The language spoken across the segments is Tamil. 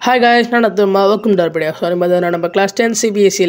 Hi guys, நான் welcome to our video. Sorry, நம்ம class 10 CBSE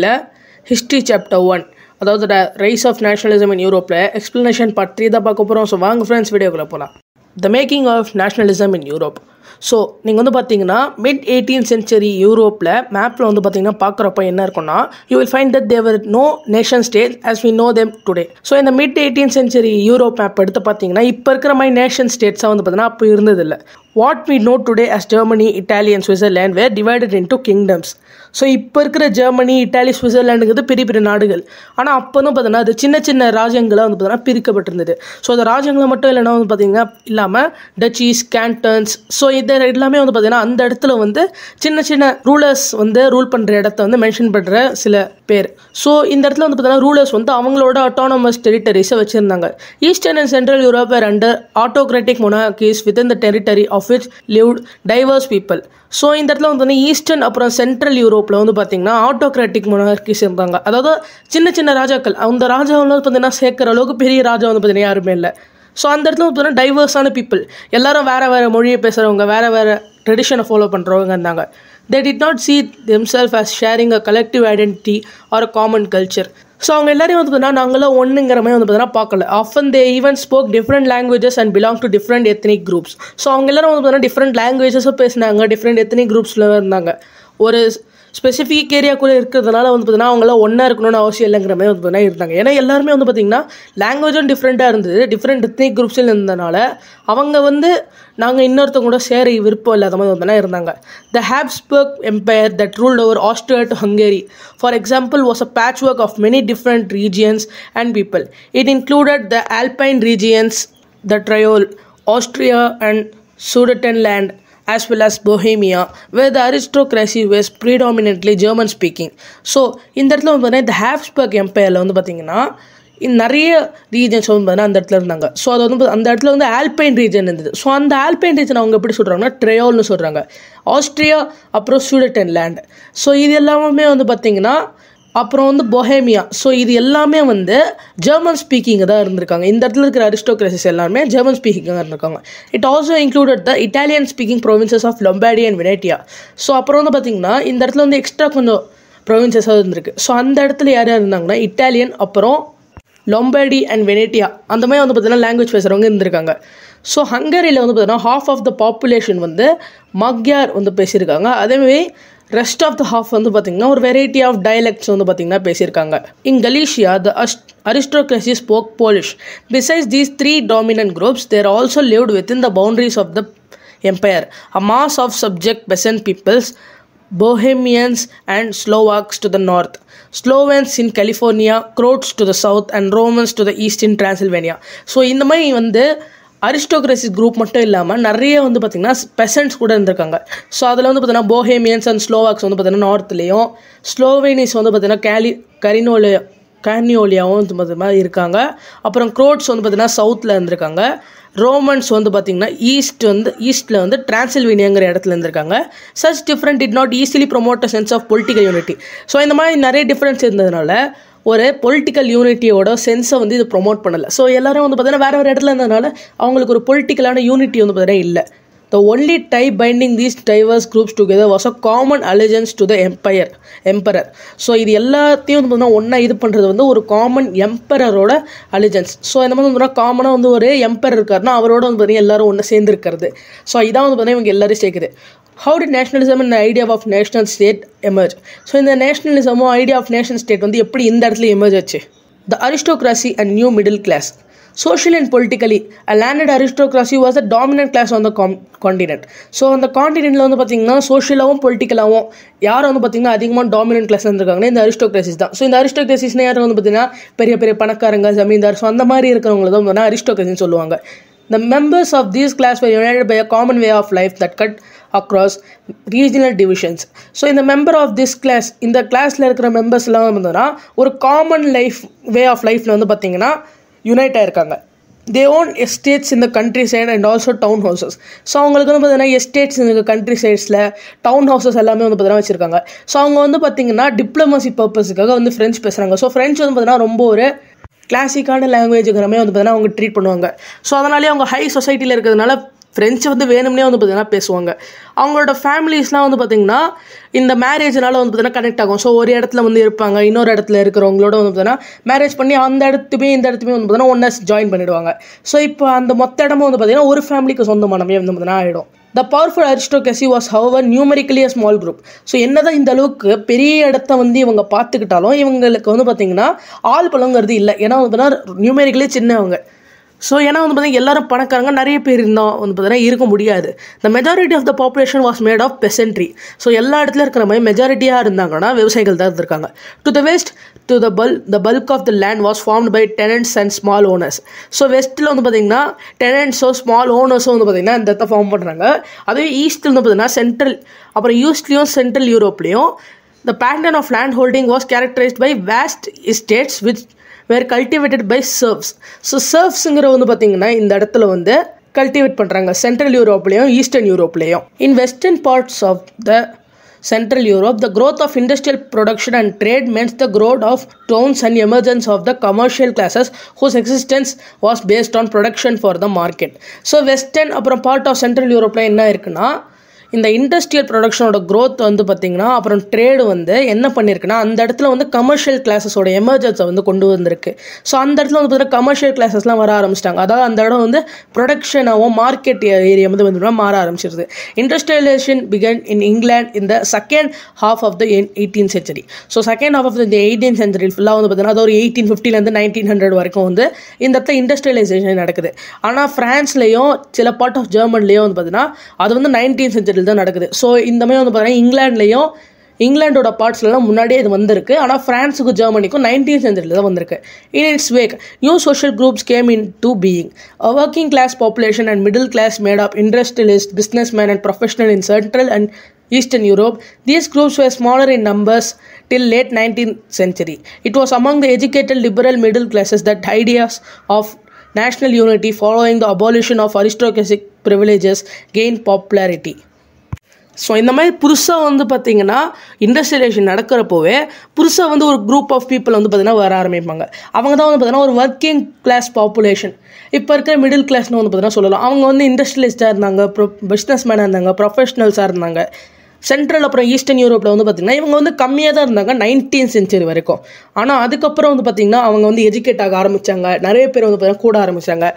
history chapter 1 அதாவது rise of nationalism in Europe explanation part 3 தான் பார்க்க போறோம். ஸோ வாங்க ஃப்ரெண்ட்ஸ் வீடியோக்குள்ள போகலாம். The making of nationalism in Europe. So நீங்கள் வந்து பார்த்தீங்கன்னா மிட் 18th century யூரோப்பில் மேப்பில் வந்து பார்த்தீங்கன்னா பார்க்குறப்ப என்ன இருக்குன்னா you will find that there were no nation state as we know them today. So இந்த mid 18th century Europe map எடுத்து பார்த்தீங்கன்னா இப்போ இருக்கிற மாதிரி நேஷன் ஸ்டேட்ஸாக வந்து பார்த்தீங்கன்னா அப்போ இருந்ததில்லை. What we know today as Germany, Italy and Switzerland were divided into kingdoms. So இப்போ இருக்கிற ஜெர்மனி, இட்டாலி, சுவிட்சர்லாண்டுங்கிறது பெரிய பெரிய நாடுகள். ஆனால் அப்போ வந்து பார்த்தீங்கன்னா அது சின்ன சின்ன ராஜ்யங்களாக வந்து பார்த்தீங்கன்னா பிரிக்கப்பட்டிருந்தது. ஸோ அந்த ராஜ்யங்களை மட்டும் இல்லைன்னா வந்து பார்த்தீங்கன்னா இல்லாமல் டச்சீஸ், கேண்டன்ஸ், ஸோ இது எல்லாமே வந்து பார்த்தீங்கன்னா அந்த இடத்துல வந்து சின்ன சின்ன ரூலர்ஸ் வந்து ரூல் பண்ணுற இடத்த வந்து மென்ஷன் பண்ணுற சில பேர். ஸோ இந்த இடத்துல வந்து பார்த்தீங்கன்னா ரூலர்ஸ் வந்து அவங்களோட அட்டானமஸ் டெரிட்டரிஸை வச்சுருந்தாங்க. Eastern and central Europe were under autocratic monarchies within the territory of which lived diverse people. So இந்த இடத்துல வந்து பார்த்தீங்கன்னா ஈஸ்டர்ன் அப்புறம் சென்ட்ரல் யூரோப்பில் வந்து பார்த்தீங்கன்னா ஆட்டோக்ராட்டிக் மொனார்கீஸ் இருந்தாங்க. அதாவது சின்ன சின்ன ராஜாக்கள். அந்த ராஜா வந்து பார்த்தீங்கன்னா சேர்க்குற அளவுக்கு பெரிய ராஜா வந்து பார்த்தீங்கன்னா யாருமே இல்லை. ஸோ அந்த இடத்துல வந்து பார்த்தீங்கன்னா டைவர்ஸான பீப்புள், எல்லாரும் வேறு வேறு மொழியை பேசுகிறவங்க, வேறு வேறு ட்ரெடிஷனை ஃபாலோ பண்ணுறவங்க இருந்தாங்க. They did not see themselves as sharing a collective identity or a common culture. So அவங்க எல்லாரையும் வந்து பார்த்தீங்கன்னா நாங்களாம் ஒன்றுங்கிற மாதிரி வந்து பார்த்தீங்கன்னா பார்க்கல. Often they even spoke different languages and belong to different ethnic groups. So அவங்க எல்லாரும் வந்து பார்த்தீங்கன்னா டிஃப்ரெண்ட் லாங்குவேஜஸும் பேசினாங்க, டிஃப்ரெண்ட் எத்தனிக் குரூப்ஸில் இருந்தாங்க. ஒரு ஸ்பெசிஃபிக் ஏரியாக்குள்ளே இருக்கிறதுனால வந்து பார்த்தீங்கன்னா அவங்களாம் ஒன்றா இருக்கணும்னு அவசியம் இல்லைங்கிற மாதிரி வந்து பார்த்தீங்கன்னா இருந்தாங்க. ஏன்னா எல்லாருமே வந்து பார்த்திங்கன்னா லாங்குவேஜும் டிஃப்ரெண்ட்டாக இருந்தது, டிஃப்ரெண்ட் எத்னிக் குரூப்ஸில் இருந்ததுனால அவங்க வந்து நாங்கள் இன்னொருத்தவங்க கூட சேர விருப்பம் இல்லாத மாதிரி வந்து இருந்தாங்க. The Habsburg empire that ruled over Austria to Hungary for example was a patchwork of many different regions and people. It included the Alpine regions, the Tyrol, Austria and Sudetenland as well as Bohemia, where the aristocracy was predominantly German speaking. So இந்த இடத்துல வந்து பார்த்தீங்கன்னா இந்த ஹாப்ஸ்பர்க் எம்பையரில் வந்து பார்த்திங்கன்னா நிறைய ரீஜன்ஸ் வந்து பார்த்தீங்கன்னா அந்த இடத்துல இருந்தாங்க. ஸோ அது வந்து அந்த இடத்துல வந்து ஆல்பைன் ரீஜன் இருந்தது. ஸோ அந்த ஆல்பைன் ரீஜன் அவங்க எப்படி சொல்கிறாங்கன்னா ட்ரையோல்னு சொல்கிறாங்க. ஆஸ்ட்ரியா அப்புறம் சுடெட்டன்லேண்ட், ஸோ இது எல்லாமே வந்து பார்த்திங்கன்னா அப்புறம் வந்து பொஹேமியா. ஸோ இது எல்லாமே வந்து ஜெர்மன் ஸ்பீக்கிங் தான் இருந்திருக்காங்க. இந்த இடத்துல இருக்கிற அரிஸ்டோக்ரஸிஸ் எல்லாருமே ஜெர்மன் ஸ்பீக்கிங்காக இருந்திருக்காங்க. It also included the Italian speaking provinces of Lombardy and Venetia. So அப்புறம் வந்து பார்த்திங்கன்னா இந்த இடத்துல வந்து எக்ஸ்ட்ரா கொஞ்சம் ப்ரொவின்சஸாக இருந்திருக்கு. ஸோ அந்த இடத்துல யார் யார் இருந்தாங்கன்னா இட்டாலியன், அப்புறம் லொம்பார்டி அண்ட் வெனேட்டியா, அந்த மாதிரி வந்து பார்த்திங்கன்னா லாங்குவேஜ் பேசுகிறவங்க இருந்திருக்காங்க. ஸோ ஹங்கரியில் வந்து பார்த்தீங்கன்னா ஹாஃப் ஆஃப் த பாப்புலேஷன் வந்து மக்யார் வந்து பேசியிருக்காங்க. அதேமாதிரி ரெஸ்ட் ஆஃப் த ஹாஃப் வந்து பார்த்திங்கன்னா ஒரு வெரைட்டி ஆஃப் டயலெக்ட்ஸ் வந்து பார்த்திங்கன்னா பேசியிருக்காங்க. இன் கலீஷியா த aristocracy spoke Polish. Besides these three dominant groups, they also lived within the boundaries of the empire a mass of subject peasant peoples, Bohemians and Slovaks to the north, Slovens in California, Croats to the south and Romans to the east in Transylvania. So இந்த மாதிரி வந்து அரிஸ்டோக்ரஸி குரூப் மட்டும் இல்லாமல் நிறைய வந்து பார்த்திங்கன்னா பெசன்ட்ஸ் கூட இருந்திருக்காங்க. ஸோ அதில் வந்து பார்த்திங்கன்னா போஹேமியன்ஸ் அண்ட் ஸ்லோவாக்ஸ் வந்து பார்த்திங்கன்னா நார்த்லேயும், ஸ்லோவேனிஸ் வந்து பார்த்திங்கன்னா கேனியோலியாவும் வந்து பார்த்திங்கன்னா இருக்காங்க. அப்புறம் குரோட்ஸ் வந்து பார்த்திங்கன்னா சவுத்தில் இருந்திருக்காங்க. ரோமன்ஸ் வந்து பார்த்திங்கன்னா ஈஸ்ட்டில் வந்து டிரான்சில்வேனியாங்கிற இடத்துல இருந்திருக்காங்க. Such different did not easily promote a sense of political unity. So இந்த மாதிரி நிறைய டிஃப்ரென்ஸ் இருந்ததுனால ஒரு பொலிட்டிக்கல் யூனிட்டியோட சென்ஸை வந்து இது ப்ரொமோட் பண்ணலை. ஸோ எல்லோரும் வந்து பார்த்திங்கன்னா வேறு வேறு இடத்துல இருந்ததுனால அவங்களுக்கு ஒரு பொலிட்டிக்கலான யூனிட்டி வந்து பார்த்திங்கன்னா இல்லை. The only tie binding these diverse groups together was a common allegiance to the emperor. So இது எல்லாத்தையும் வந்து பார்த்தீங்கன்னா ஒன்றா இது பண்ணுறது வந்து ஒரு காமன் எம்பரரோட அலிஜென்ஸ். ஸோ இந்த மாதிரி வந்து காமனாக வந்து ஒரு எம்பரர் இருக்காருன்னா அவரோட வந்து பார்த்தீங்கன்னா எல்லாரும் ஒன்று சேர்ந்துருக்கிறது. ஸோ இதான் வந்து பார்த்தீங்கன்னா இவங்க எல்லாரும் சேர்க்குது. How did nationalism and the idea of national state emerge? So இந்த நேஷனலிசமும் ஐடியா ஆஃப் நேஷனல் ஸ்டேட் வந்து எப்படி இந்த இடத்துல எமர்ஜ் ஆச்சு? The aristocracy and new middle class. Socially and politically, a landed aristocracy was the dominant class on the continent. So அந்த காண்டினென்ட்டில் வந்து பார்த்திங்கன்னா சோஷியலாகவும் பொலிட்டிக்கலாகவும் யார் வந்து பார்த்திங்கன்னா அதிகமாக டாமினன்ட் கிளாஸ் இருந்திருக்காங்கன்னா இந்த அரிஸ்டோக்ரஸிஸ் தான். ஸோ இந்த அரிஸ்டோக்ரஸிஸ்னால் யார் வந்து பார்த்திங்கன்னா பெரிய பெரிய பணக்காரங்க, ஜமீன்தார், ஸோ அந்த மாதிரி இருக்கிறவங்கள தான் வந்து அரிஸ்டோக்ரஸின்னு சொல்லுவாங்க. The members of these class were united by a common way of life that cut across regional divisions. So இந்த மெம்பர் ஆஃப் திஸ் கிளாஸ், இந்த கிளாஸில் இருக்கிற மெம்பர்ஸ்லாம் வந்துன்னா ஒரு காமன் வே ஆஃப் லைஃப்பில் வந்து பார்த்திங்கன்னா யுனைட் ஆகிருக்காங்க. They own estates in the countryside and also town houses. So அவங்களுக்கு வந்து பார்த்தீங்கன்னா எஸ்டேட்ஸ் இந்த கண்ட்ரி சைட்ஸில், டவுன் ஹவுசஸ் எல்லாமே வந்து பார்த்தீங்கன்னா வச்சுருக்காங்க. ஸோ அவங்க வந்து பார்த்திங்கன்னா டிப்ளமசி பர்பஸுக்காக வந்து ஃப்ரெஞ்ச் பேசுகிறாங்க. ஸோ ஃப்ரெஞ்ச் வந்து பார்த்தீங்கன்னா ரொம்ப ஒரு கிளாசிக்கான லாங்குவேஜுங்கிறமே வந்து பார்த்தீங்கன்னா அவங்க ட்ரீட் பண்ணுவாங்க. ஸோ அதனாலே அவங்க ஹை சொசைட்டியில் இருக்கிறதுனால ஃப்ரெஞ்சு வந்து வேணும்னே வந்து பார்த்திங்கன்னா பேசுவாங்க. அவங்களோட ஃபேமிலிஸ்லாம் வந்து பார்த்திங்கன்னா இந்த மேரேஜ்னால வந்து பார்த்திங்கன்னா கனெக்ட் ஆகும். ஸோ ஒரு இடத்துல வந்து இருப்பாங்க, இன்னொரு இடத்துல இருக்கிறவங்களோட வந்து பார்த்திங்கன்னா மேரேஜ் பண்ணி அந்த இடத்துமே இந்த இடத்துமே வந்து பார்த்திங்கன்னா ஒன்றா ஜாயின் பண்ணிவிடுவாங்க. ஸோ இப்போ அந்த மொத்த இடமும் வந்து பார்த்திங்கன்னா ஒரு ஃபேமிலிக்கு சொந்தமானவே வந்து பார்த்திங்கன்னா ஆகிடும். The powerful aristocracy was however numerically a small group. So என்னதான் இந்த அளவுக்கு பெரிய இடத்த வந்து இவங்க பார்த்துக்கிட்டாலும் இவங்களுக்கு வந்து பார்த்திங்கன்னா ஆள் பழங்கிறது இல்லை. ஏன்னா வந்து பார்த்தீங்கன்னா நியூமெரிக்கலி சின்னவங்க. ஸோ ஏன்னா வந்து பார்த்தீங்கன்னா எல்லாரும் பணக்காரங்க நிறைய பேர் இருந்தால் வந்து பார்த்தீங்கன்னா இருக்க முடியாது. The majority of the population was made of peasantry. So எல்லா இடத்துல இருக்கிற மாதிரி மெஜாரிட்டியாக இருந்தாங்கன்னா விவசாயிகள் தான் இருந்திருக்காங்க. To the west to the bulk of the land was farmed by tenants and small owners. So வெஸ்ட்டில் வந்து பார்த்தீங்கன்னா டெனன்ட்ஸோ ஸ்மால் ஓனர்ஸோ வந்து பார்த்தீங்கன்னா இந்த இடத்த ஃபார்ம் பண்ணுறாங்க. அதுவே ஈஸ்ட்டில் வந்து பார்த்தீங்கன்னா சென்ட்ரல் அப்புறம் ஈஸ்ட்லேயும் central யூரோப்லேயும் the pattern of land holding was characterized by vast estates which were cultivated by serfs. So சர்ஃப்ஸுங்கிற வந்து பார்த்தீங்கன்னா இந்த இடத்துல வந்து கல்டிவேட் பண்ணுறாங்க சென்ட்ரல் யூரோப்லேயும் ஈஸ்டர்ன் யூரோப்லேயும். In western parts of the Central Europe, the growth of industrial production and trade meant the growth of towns and emergence of the commercial classes whose existence was based on production for the market. So Western அப்புறம் பார்ட் ஆஃப் சென்ட்ரல் யூரோப்பில் என்ன இருக்குன்னா இந்த இண்டஸ்ட்ரியல் ப்ரொடக்ஷனோட க்ரோத் வந்து பார்த்திங்கன்னா அப்புறம் ட்ரேடு வந்து என்ன பண்ணியிருக்குன்னா அந்த இடத்துல வந்து கமர்ஷியல் கிளாஸஸோட எமர்ஜென்ஸை வந்து கொண்டு வந்திருக்கு. ஸோ அந்த இடத்துல வந்து பார்த்தீங்கன்னா கமர்ஷியல் கிளாஸஸ்லாம் வர ஆரம்பிச்சிட்டாங்க. அதாவது அந்த இடம் வந்து ப்ரொடக்ஷனாகவும் மார்க்கெட் ஏரியா வந்து வந்து மாற ஆரம்பிச்சிருது. இண்டஸ்ட்ரியலைசேஷன் பிகன் இன் இங்கிலாந்து இந்த second half of the 18th century. So second half of the 18th century ஃபுல்லாக வந்து பார்த்தீங்கன்னா அது ஒரு 1850 1900 வரைக்கும் வந்து இந்த இடத்துல இண்டஸ்ட்ரியலைசேஷன் நடக்குது. ஆனால் ஃப்ரான்ஸ்லேயும் சில பார்ட் ஆஃப் ஜெர்மன்லேயும் வந்து பார்த்தீங்கன்னா அது வந்து 19th century தான் நடக்குது. ஸோ இந்த மாதிரி வந்து பார்த்தீங்கன்னா இங்கிலாண்டோட பார்ட்ஸ்லாம் முன்னாடியே இது வந்திருக்கு. ஆனால் ஃப்ரான்ஸுக்கும் ஜெர்மனிக்கும் 19th century தான் வந்திருக்கு. In its wake new social groups came in to being. A working class population and middle class made of industrialist businessman and professional in central and Eastern Europe. These groups were smaller in numbers till late 19th century. It was among the educated liberal middle classes that ideas of national unity following the abolition of aristocratic privileges gained popularity. So இந்த மாதிரி புதுசாக வந்து பார்த்திங்கன்னா இண்டஸ்ட்ரியலைசேஷன் நடக்கிறப்போவே புதுசாக வந்து ஒரு குரூப் ஆஃப் பீப்புள் வந்து பார்த்திங்கன்னா வர ஆரம்பிப்பாங்க. அவங்க தான் வந்து பார்த்திங்கன்னா ஒரு ஒர்க்கிங் கிளாஸ் பாப்புலேஷன். இப்போ இருக்கிற மிடில் கிளாஸ்னு வந்து பார்த்திங்கன்னா சொல்லலாம். அவங்க வந்து இண்டஸ்ட்ரியலிஸ்ட்டாக இருந்தாங்க, பிஸ்னஸ் மேனாக இருந்தாங்க, ப்ரொஃபஷனல்ஸாக இருந்தாங்க. சென்ட்ரல் அப்புறம் ஈஸ்டர்ன் யூரோப்பில் வந்து பார்த்திங்கன்னா இவங்க வந்து கம்மியாக தான் இருந்தாங்க 19th century வரைக்கும். ஆனால் அதுக்கப்புறம் வந்து பார்த்திங்கன்னா அவங்க வந்து எஜுகேட் ஆக ஆரம்பித்தாங்க. நிறைய பேர் வந்து பார்த்திங்கன்னா கூட ஆரம்பித்தாங்க.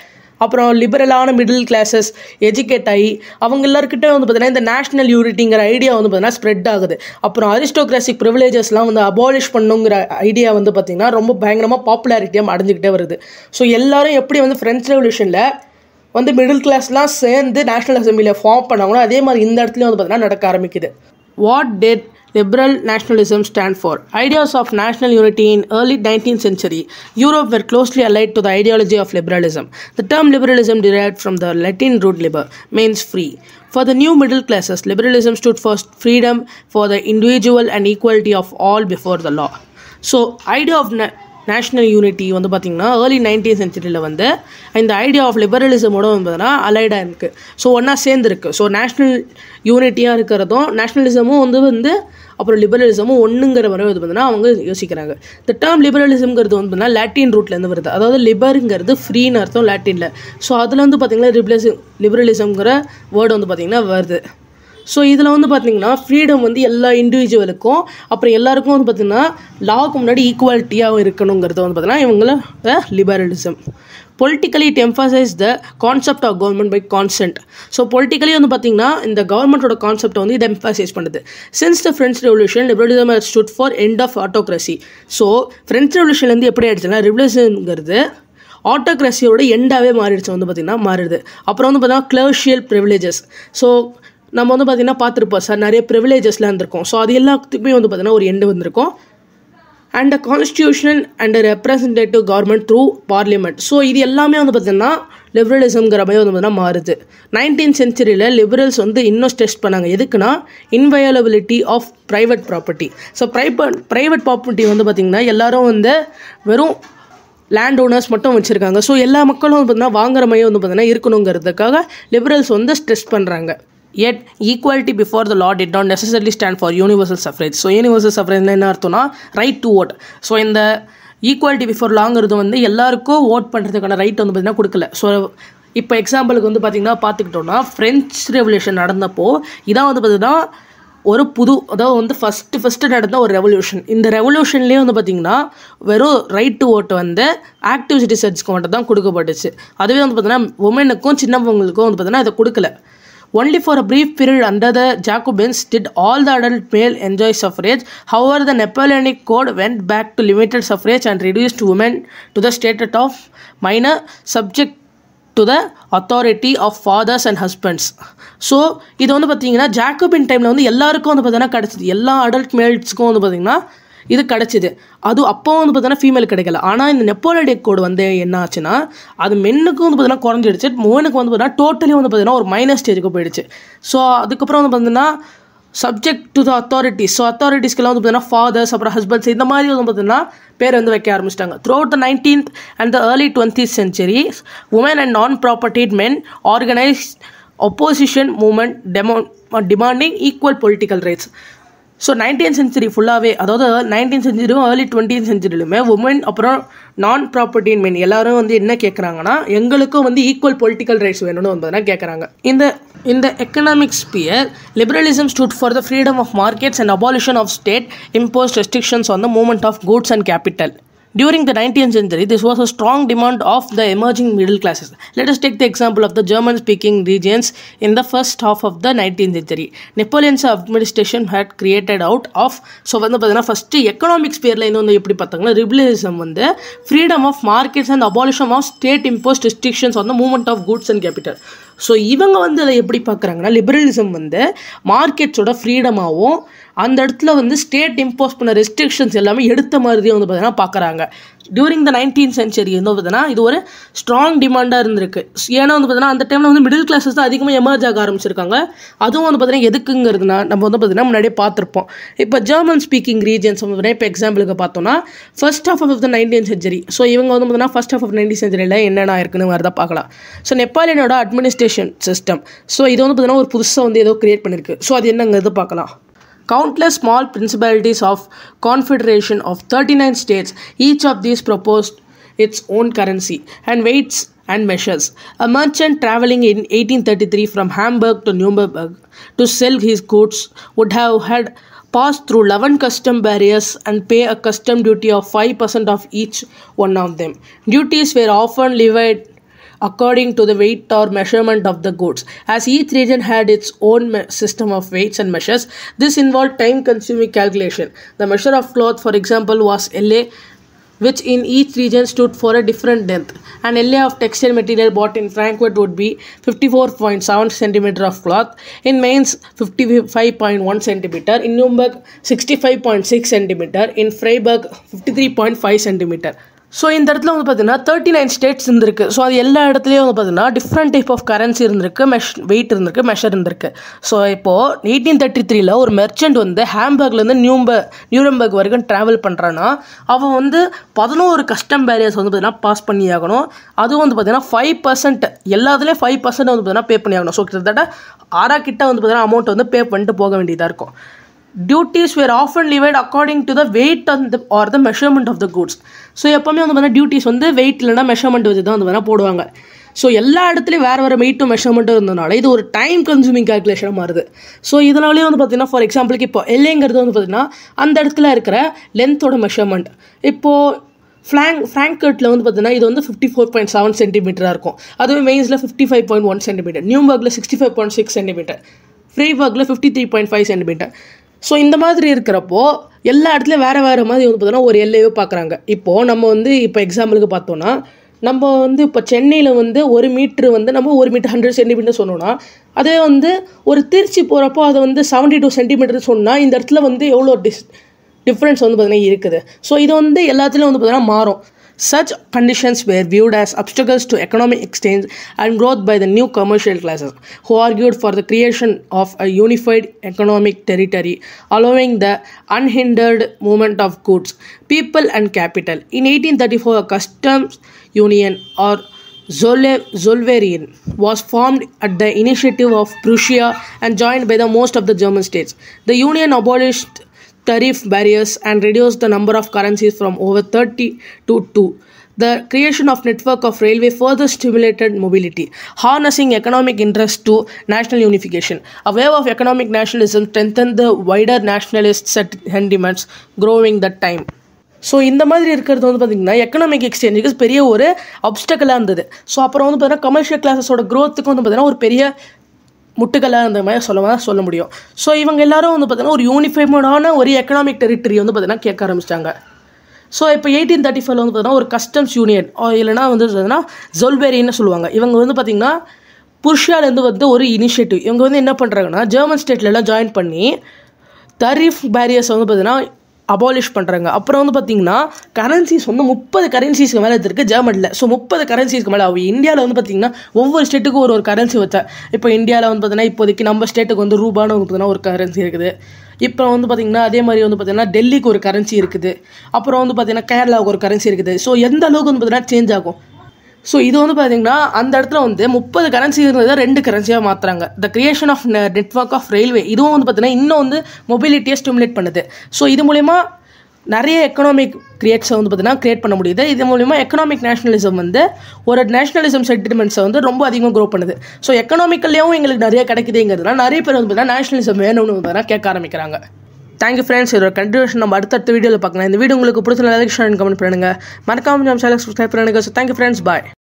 அப்புறம் லிபரலான மிடில் கிளாஸஸ் எஜுகேட் ஆகி அவங்க எல்லாருக்கிட்ட வந்து பார்த்தீங்கன்னா இந்த நேஷனல் யூனிட்டிங்கிற ஐடியா வந்து பார்த்தீங்கன்னா ஸ்ப்ரெட் ஆகுது. அப்புறம் அரிஸ்டோக்ராசிக் ப்ரிவிலேஜஸ்லாம் வந்து அபாலிஷ் பண்ணுங்கிற ஐடியா வந்து பார்த்திங்கன்னா ரொம்ப பயங்கரமாக பாப்புலாரிட்டியாக அடைஞ்சிக்கிட்டே வருது. ஸோ எல்லாரும் எப்படி வந்து ஃப்ரெஞ்ச் ரெவல்யூஷனில் வந்து மிடில் கிளாஸ்லாம் சேர்ந்து நேஷனல் அசம்பிளியில் ஃபார்ம் பண்ணாங்களோ அதே மாதிரி இந்த இடத்துலையும் வந்து பார்த்தீங்கன்னா நடக்க ஆரம்பிக்குது. What did liberal nationalism stand for? Ideas of national unity in early 19th century Europe were closely allied to the ideology of liberalism. The term liberalism derived from the Latin root liber, means free. For the new middle classes, liberalism stood for freedom for the individual and equality of all before the law. So, idea of national unity வந்து பார்த்திங்கன்னா ஏர்லி 19th century வந்து இந்த ஐடியா ஆஃப் லிபரலிசமோட வந்து பார்த்தீங்கன்னா அலைடாக இருக்குது. ஸோ ஒன்றா சேர்ந்துருக்கு. ஸோ நேஷ்னல் யூனிட்டியாக இருக்கிறதும் நேஷ்னலிசமும் வந்து அப்புறம் லிபரலிசமும் ஒன்றுங்கிற மாதிரி வந்து பார்த்தீங்கன்னா அவங்க யோசிக்கிறாங்க. இந்த டேர்ம் லிபரலிசம்ங்கிறது வந்து பார்த்தீங்கன்னா லாட்டின் ரூட்லேருந்து வருது. அதாவது லிபருங்கிறது ஃப்ரீன்னு அர்த்தம் லாட்டினில். ஸோ அதில் வந்து பார்த்திங்கன்னா லிபரலிசம்ங்கிற வேர்டு வந்து பார்த்திங்கன்னா வருது. ஸோ இதில் வந்து பார்த்திங்கன்னா ஃப்ரீடம் வந்து எல்லா இண்டிவிஜுவலுக்கும் அப்புறம் எல்லாருக்கும் வந்து பார்த்திங்கன்னா லாவுக்கு முன்னாடி ஈக்குவாலிட்டியாக இருக்கணுங்கிறது வந்து பார்த்திங்கன்னா இவங்கள liberalism. Politically it emphasise the concept of government by consent. So politically வந்து பார்த்திங்கன்னா இந்த கவர்மெண்ட்டோட கான்செப்டை வந்து இது எம்ஃபசைஸ் பண்ணுது. Since the French revolution liberalism has stood for end of autocracy. So French ரெவல்யூஷன்லேருந்து எப்படி ஆயிடுச்சுன்னா லிபரலிசம்ங்கிறது ஆட்டோக்ரஸியோட எண்டாகவே மாறிடுச்சு வந்து பார்த்திங்கன்னா மாறிடுது. அப்புறம் வந்து பார்த்திங்கன்னா கிளர்ஷியல் ப்ரிவிலேஜஸ். ஸோ நம்ம வந்து பார்த்திங்கன்னா பார்த்துருப்போம் சார் நிறைய ப்ரிவிலேஜஸ்லாம் இருந்திருக்கும். ஸோ அது எல்லாத்துக்குமே வந்து பார்த்திங்கன்னா ஒரு எண்டு வந்திருக்கும். And a constitution and representative government through parliament. So இது எல்லாமே வந்து பார்த்திங்கன்னா லிபரலிசம்ங்கிற மாதிரி வந்து பார்த்திங்கன்னா மாறுது. 19th century லிபரல்ஸ் வந்து இன்னும் ஸ்ட்ரெஸ் பண்ணாங்க. எதுக்குன்னா inviolability of private property. So private property வந்து பார்த்திங்கன்னா எல்லோரும் வந்து வெறும் லேண்ட் ஓனர்ஸ் மட்டும் வச்சுருக்காங்க. ஸோ எல்லா மக்களும் வந்து பார்த்திங்கன்னா வாங்குற மாதிரி வந்து பார்த்திங்கன்னா இருக்கணுங்கிறதுக்காக லிபரல்ஸ் வந்து ஸ்ட்ரெஸ் பண்ணுறாங்க. Yet, equality before the law did not necessarily stand for universal suffrage. So, universal suffrage என்ன அர்த்தம்னா ரைட் டு ஓட். ஸோ இந்த ஈக்குவாலிட்டி பிஃபோர் லாங்கிறது வந்து எல்லாருக்கும் ஓட் பண்ணுறதுக்கான ரைட் வந்து பார்த்திங்கன்னா கொடுக்கல. ஸோ இப்போ எக்ஸாம்பிளுக்கு வந்து பார்த்திங்கன்னா பார்த்துக்கிட்டோன்னா ஃப்ரெஞ்ச் ரெவல்யூஷன் நடந்தப்போ இதான் வந்து பார்த்திங்கன்னா ஒரு அதாவது வந்து ஃபஸ்ட்டு நடந்த ஒரு ரெவல்யூஷன். இந்த ரெவல்யூஷன்லேயே வந்து பார்த்திங்கன்னா வெறும் ரைட் டு ஓட்டு வந்து ஆக்டிவ் சிட்டிசன்ஸ்க்கு மட்டும் தான் கொடுக்கப்பட்டுச்சு. அதுவே வந்து பார்த்திங்கன்னா உமனுக்கும் சின்னவங்களுக்கும் வந்து பார்த்திங்கன்னா இதை கொடுக்கல. Only for a brief period under the Jacobins did all the adult male enjoy suffrage. However, the Napoleonic Code went back to limited suffrage and reduced women to the status of minor, subject to the authority of fathers and husbands. So இது வந்து பார்த்திங்கன்னா ஜாக்கோபின் டைமில் வந்து எல்லாருக்கும் வந்து பார்த்திங்கன்னா கிடச்சிது, எல்லா அடல்ட் மேல்ஸ்க்கும் வந்து பார்த்திங்கன்னா இது கிடச்சிது. அது அப்போ வந்து பார்த்தீங்கன்னா ஃபீமேல் கிடைக்கல. ஆனால் இந்த நெப்போலியனிக் கோடு வந்து என்ன ஆச்சுன்னா அது மென்னுக்கும் வந்து பார்த்தீங்கன்னா குறைஞ்சிடுச்சு, உமனுக்கு வந்து பார்த்தீங்கன்னா டோட்டலி வந்து பார்த்தீங்கன்னா ஒரு மைனர் ஸ்டேஜுக்கு போயிடுச்சு. ஸோ அதுக்கப்புறம் வந்து பார்த்தீங்கன்னா subject to the authorities. So அத்தாரிட்டிஸ்க்கெல்லாம் வந்து பார்த்தீங்கன்னா ஃபாதர்ஸ் அப்புறம் ஹஸ்பண்ட்ஸ் இந்த மாதிரி வந்து பார்த்தீங்கன்னா பேர் வந்து வைக்க ஆரம்பிச்சிட்டாங்க. Through out the 19th and the early 20th centuries, women and non-propertied men organized opposition movement demanding equal political rights. So 19th century ஃபுல்லாகவே, அதாவது 19th century early 20th centuryலுமே woman அப்புறம் நான் ப்ராப்பர்ட்டி மென் எல்லாரும் வந்து என்ன கேட்குறாங்கன்னா எங்களுக்கும் வந்து ஈக்குவல் பொலிட்டிக்கல் ரைட்ஸ் வேணும்னு வந்து கேட்குறாங்க. இந்த economic sphere liberalism stood for the freedom of markets and abolition of state imposed restrictions on the movement of goods and capital. During the 19th century, this was a strong demand of the emerging middle classes. Let us take the example of the German-speaking regions in the first half of the 19th century. Napoleon's administration had created out of, so வந்து பார்த்தீங்கன்னா ஃபஸ்ட்டு எக்கனாமிக் ஸ்பியரில் இன்னும் வந்து எப்படி பார்த்தாங்கன்னா லிபரலிசம் வந்து freedom of markets and abolition of state imposed restrictions on the movement of goods and capital. So இவங்க வந்து அதை எப்படி பார்க்குறாங்கன்னா லிபரலிசம் வந்து மார்க்கெட்ஸோட ஃப்ரீடமாகவும் அந்த இடத்துல வந்து ஸ்டேட் இம்போஸ் பண்ண ரெஸ்ட்ரிக்ஷன்ஸ் எல்லாமே எடுத்த மாதிரி வந்து பார்த்தீங்கன்னா பார்க்குறாங்க. டியூரிங் த 19th century வந்து பார்த்தீங்கன்னா இது ஒரு ஸ்ட்ராங் டிமாண்டாக இருந்திருக்கு. ஏன்னா வந்து பார்த்தீங்கன்னா அந்த டைமில் வந்து மிடில் கிளாஸஸ் தான் அதிகமாக எமர்ஜ் ஆக ஆரம்பிச்சிருக்காங்க. அதுவும் வந்து பார்த்தீங்கன்னா எதுக்குங்கிறதுனா நம்ம வந்து பார்த்தீங்கன்னா முன்னாடியே பார்த்துருப்போம். இப்போ ஜெர்மன் ஸ்பீக்கிங் ரீஜன்ஸ் வந்து பார்த்தீங்கன்னா இப்போ எக்ஸாம்பிளுக்கு பார்த்தோம்னா first half of the 19th century. So இவங்க வந்து பார்த்தீங்கன்னா ஃபர்ஸ்ட் ஹாஃப் ஆஃப் 19th centuryல என்னென்ன இருக்குன்னு வரதா பார்க்கலாம். ஸோ நெப்போலியனோட அட்மினிஸ்ட்ரேஷன் சிஸ்டம். ஸோ இது வந்து பார்த்தீங்கன்னா ஒரு புதுசாக வந்து ஏதோ கிரியேட் பண்ணியிருக்கு. ஸோ அது என்னங்கிறது பார்க்கலாம். Countless small principalities of confederation of 39 states, each of these proposed its own currency and weights and measures. A merchant traveling in 1833 from Hamburg to Nuremberg to sell his goods would have had pass through 11 custom barriers and pay a custom duty of 5% of each one of them. Duties were often levied according to the weight or measurement of the goods. As each region had its own system of weights and measures, this involved time-consuming calculation. The measure of cloth, for example, was LA, which in each region stood for a different length. An LA of textile material bought in Frankfurt would be 54.7 cm of cloth, in Mainz 55.1 cm, in Nuremberg 65.6 cm, in Freiburg 53.5 cm. So இந்த இடத்துல வந்து பார்த்தீங்கன்னா 39 ஸ்டேட்ஸ் இருந்திருக்கு. ஸோ அது எல்லா இடத்துலையும் வந்து பார்த்தீங்கன்னா டிஃப்ரெண்ட் டைப் ஆஃப் கரன்சி இருந்திருக்கு, வெயிட் இருந்திருக்கு, மெஷர் இருந்திருக்கு. ஸோ இப்போது 1833 ஒரு மெர்ச்சன்ட் வந்து ஹாம்பர்க்லேருந்து நியூரம்பர்க் வரைக்கும் ட்ராவல் பண்ணுறான்னா அவன் வந்து 11 கஸ்டம் பேரியர்ஸ் வந்து பார்த்தீங்கன்னா பாஸ் பண்ணி ஆகணும். அதுவும் வந்து பார்த்தீங்கன்னா 5% எல்லாத்துலேயும் 5% வந்து பார்த்தீங்கன்னா பே பண்ணி ஆகணும். ஸோ கிட்டத்தட்ட 6 கிட்ட வந்து பார்த்தீங்கன்னா அமௌண்ட் வந்து பே பண்ணிட்டு போக வேண்டியதாக இருக்கும். Duties were often levied according to the weight or the measurement of the goods. So எப்போவுமே வந்து பார்த்தீங்கன்னா டியூட்டிஸ் வந்து வெயிட் இல்லைனா மெஷர்மெண்ட் வச்சு தான் வந்து பார்த்தீங்கன்னா போடுவாங்க. ஸோ எல்லா இடத்துலையும் வேறு வெயிட்டும் மெஷர்மெண்ட்டும் இருந்ததுனால இது ஒரு டைம் கன்சூமிங் கால்குலேஷனாக மாறுது. ஸோ இதனாலேயே வந்து பார்த்தீங்கன்னா ஃபார் எக்ஸாம்பிளுக்கு இப்போ எல்லைங்கிறது வந்து பார்த்தீங்கன்னா அந்த இடத்துல இருக்கிற லென்த்தோட மெஷர்மெண்ட். இப்போது ஃப்ராங்க்ஃபர்ட்டில் வந்து பார்த்தீங்கன்னா இது வந்து 54.7 சென்டிமீட்டராக இருக்கும். அதுவே மெயின்ஸில் 55.1 சென்டிமீட்டர், நியூபர்கில் 65.6 சென்டிமீட்டர், ஃப்ரைபர்கில் 53.5 சென்டிமீட்டர். ஸோ இந்த மாதிரி இருக்கிறப்போ எல்லா இடத்துலையும் வேறு மாதிரி வந்து பார்த்தோன்னா ஒரு எல்லையோ பார்க்குறாங்க. இப்போது நம்ம வந்து இப்போ எக்ஸாம்பிளுக்கு பார்த்தோன்னா நம்ம வந்து இப்போ சென்னையில் வந்து 1 மீட்ரு வந்து நம்ம 1 மீட்டர் 100 சென்டிமீட்டர் சொன்னோன்னா அதே வந்து ஒரு திருச்சி போகிறப்போ அதை வந்து 72 சென்டிமீட்டர் சொன்னால் இந்த இடத்துல வந்து எவ்வளோ டிஃப்ரென்ஸ் வந்து பார்த்தீங்கன்னா இருக்குது. ஸோ இது வந்து எல்லாத்துலேயும் வந்து பார்த்தீங்கன்னா மாறும். Such conditions were viewed as obstacles to economic exchange and growth by the new commercial classes, who argued for the creation of a unified economic territory, allowing the unhindered movement of goods, people and capital. In 1834, a customs union or Zollverein was formed at the initiative of Prussia and joined by the most of the German states. The union abolished tariff barriers and reduced the number of currencies from over 30 to 2. The creation of network of railway further stimulated mobility, harnessing economic interest to national unification. A wave of economic nationalism strengthened the wider nationalist sentiments growing that time. So இந்த மாதிரி இருக்கிறது வந்து பார்த்திங்கன்னா எக்கனாமிக் எக்ஸ்சேஞ்சுக்கு பெரிய ஒரு அப்டக்கலாக இருந்தது. ஸோ அப்புறம் வந்து பார்த்தீங்கன்னா கமர்ஷியல் கிளாஸஸோட க்ரோத்துக்கு வந்து பார்த்திங்கன்னா ஒரு பெரிய முட்டுக்கலாக இருந்த மாதிரி சொல்ல முடியும். ஸோ இவங்க எல்லாரும் வந்து பார்த்திங்கன்னா ஒரு யூனிஃபைடான ஒரு எக்கனாமிக் டெரிட்டரி வந்து பார்த்திங்கன்னா கேட்க ஆரம்பிச்சிட்டாங்க. ஸோ இப்போ 1835 வந்து பார்த்தீங்கன்னா ஒரு கஸ்டம்ஸ் யூனியன் இல்லைனா வந்து பார்த்தீங்கன்னா ஜொல்பெரின்னு சொல்லுவாங்க. இவங்க வந்து பார்த்திங்கன்னா புர்ஷியாலேருந்து வந்து ஒரு இனிஷியேட்டிவ். இவங்க வந்து என்ன பண்ணுறாங்கன்னா ஜெர்மன் ஸ்டேட்லலாம் ஜாயின் பண்ணி தரீஃப் பேரியர்ஸ் வந்து பார்த்திங்கன்னா அபாலிஷ் பண்ணுறாங்க. அப்புறம் வந்து பார்த்திங்கன்னா கரன்சிஸ் வந்து 30 கரன்சிஸ்க்கு மேலே இருக்குது ஜெர்மனில். ஸோ 30 கரன்சிஸ்க்கு மேலே இந்தியாவில் வந்து பார்த்திங்கன்னா ஒவ்வொரு ஸ்டேட்டுக்கும் ஒரு கரன்சி வச்சா. இப்போ இந்தியாவில் வந்து பார்த்திங்கன்னா இப்போதைக்கு நம்ம ஸ்டேட்டுக்கு வந்து ரூபான்னு வந்து பார்த்திங்கன்னா ஒரு கரன்சி இருக்குது. இப்போ வந்து பார்த்திங்கன்னா அதே மாதிரி வந்து பார்த்திங்கன்னா டெல்லிக்கு ஒரு கரன்சி இருக்குது. அப்புறம் வந்து பார்த்திங்கன்னா கேரளாவுக்கு ஒரு கரன்சி இருக்குது. ஸோ எந்த அளவுக்கு வந்து பார்த்திங்கன்னா சேஞ்ச் ஆகும். ஸோ இது வந்து பார்த்திங்கன்னா அந்த இடத்துல வந்து 30 கரன்சி இருந்ததை 2 கரன்சியாக மாற்றுறாங்க. The creation of network of railway இதுவும் வந்து பார்த்திங்கன்னா இன்னும் வந்து மொபிலிட்டியை ஸ்டிமுலேட் பண்ணுது. ஸோ இது மூலிமா நிறைய எக்கனாமிக் கிரியேட்ஸை வந்து பார்த்திங்கன்னா கிரியேட் பண்ண முடியுது. இது மூலிமா எக்கனாமிக் நேஷனலிசம் வந்து ஒரு நேஷனலிசம் சென்டிமெண்ட்ஸை வந்து ரொம்ப அதிகமாக க்ரோ பண்ணுது. ஸோ எக்கனாமிக்கல்லையும் எங்களுக்கு நிறைய கிடைக்குதுங்கிறதுனால நிறைய பேர் வந்து பார்த்திங்கன்னா நேஷனலிசம் வேணும்னு பார்த்தீங்கன்னா கேட்க ஆரம்பிக்கிறாங்க. Thank you friends. இதோட கண்டினியூஷன் நம்ம அடுத்த வீடியோவில் பார்க்கலாம். இந்த வீடியோ உங்களுக்கு பிடிச்ச லைக் ஷேர் கமெண்ட் பண்ணுங்கள். மறக்காம நம்ம சேனல் சப்ஸ்கிரைப் பண்ணுங்கள். So thank you friends. பாய்.